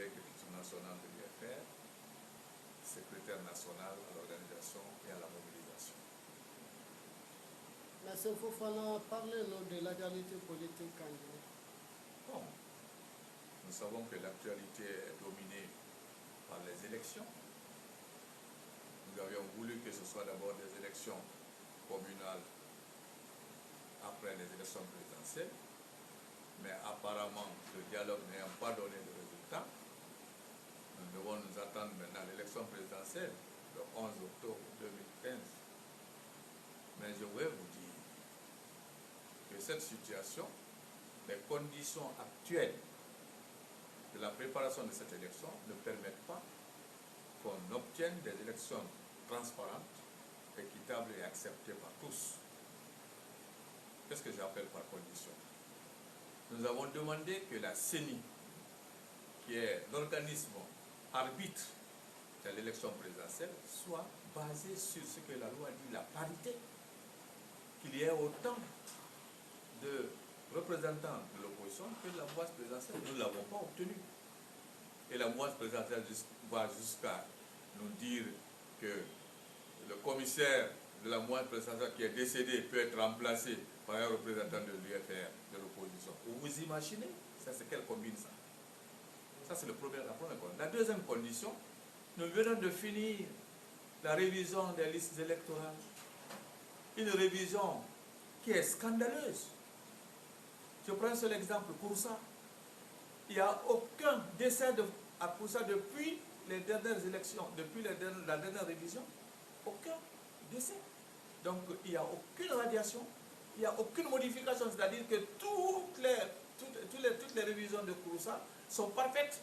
collègue du national de l'UFR, secrétaire national à l'organisation et à la mobilisation. M. Fofana, parlez-nous de l'actualité politique en Guinée. Bon, nous savons que l'actualité est dominée par les élections. Nous avions voulu que ce soit d'abord des élections communales après les élections présidentielles, mais apparemment le dialogue n'ayant pas donné de résultat, nous devons nous attendre maintenant à l'élection présidentielle le 11 octobre 2015. Mais je voulais vous dire que cette situation, les conditions actuelles de la préparation de cette élection ne permettent pas qu'on obtienne des élections transparentes, équitables et acceptées par tous. Qu'est-ce que j'appelle par condition? Nous avons demandé que la CENI, qui est l'organisme arbitre de l'élection présidentielle, soit basée sur ce que la loi dit, la parité, qu'il y ait autant de représentants de l'opposition que la mouvance présidentielle. Nous ne l'avons pas obtenu. Et la mouvance présidentielle va jusqu'à nous dire que le commissaire de la mouvance présidentielle qui est décédé peut être remplacé par un représentant de l'UFR, de l'opposition. Vous imaginez? Ça, c'est quelle combine ça? Ça, c'est la première condition. La deuxième condition, nous venons de finir la révision des listes électorales. Une révision qui est scandaleuse. Je prends un seul exemple, Kouroussa. Il n'y a aucun décès à Kouroussa depuis les dernières élections, depuis la dernière révision. Aucun décès. Donc, il n'y a aucune radiation, il n'y a aucune modification. C'est-à-dire que toutes les révisions de Kouroussa sont parfaites.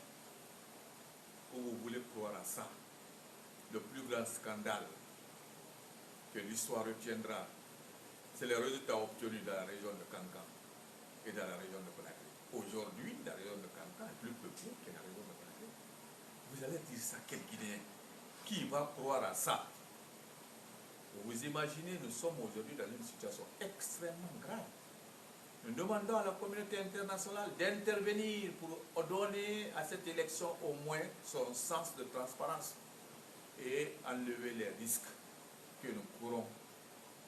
Vous voulez croire à ça? Le plus grand scandale que l'histoire retiendra, c'est les résultats obtenus dans la région de Kankan et dans la région de Conakry. Aujourd'hui, la région de Kankan est plus peuplée que la région de Conakry. Vous allez dire ça, quel Guinéen? Qui va croire à ça? Vous imaginez, nous sommes aujourd'hui dans une situation extrêmement grave. Nous demandons à la communauté internationale d'intervenir pour donner à cette élection au moins son sens de transparence et enlever les risques que nous courons.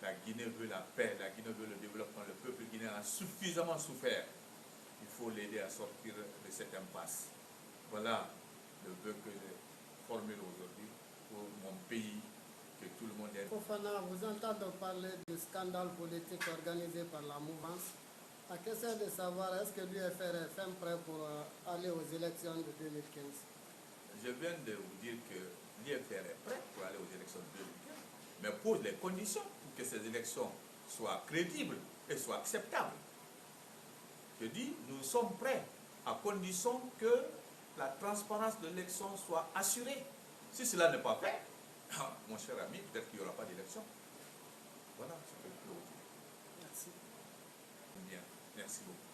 La Guinée veut la paix, la Guinée veut le développement, le peuple guinéen a suffisamment souffert. Il faut l'aider à sortir de cette impasse. Voilà le vœu que je formule aujourd'hui pour mon pays, que tout le monde ait. Fofana, vous entendez parler du scandale politique organisé par la mouvance. La question est de savoir, est-ce que l'UFR est fin prêt pour aller aux élections de 2015? Je viens de vous dire que l'UFR est prêt pour aller aux élections de 2015, mais pose les conditions pour que ces élections soient crédibles et soient acceptables. Je dis, nous sommes prêts à condition que la transparence de l'élection soit assurée. Si cela n'est pas fait, mon cher ami, peut-être qu'il n'y aura pas d'élection. Voilà ce que je peux vous dire. Merci. Bien, merci beaucoup.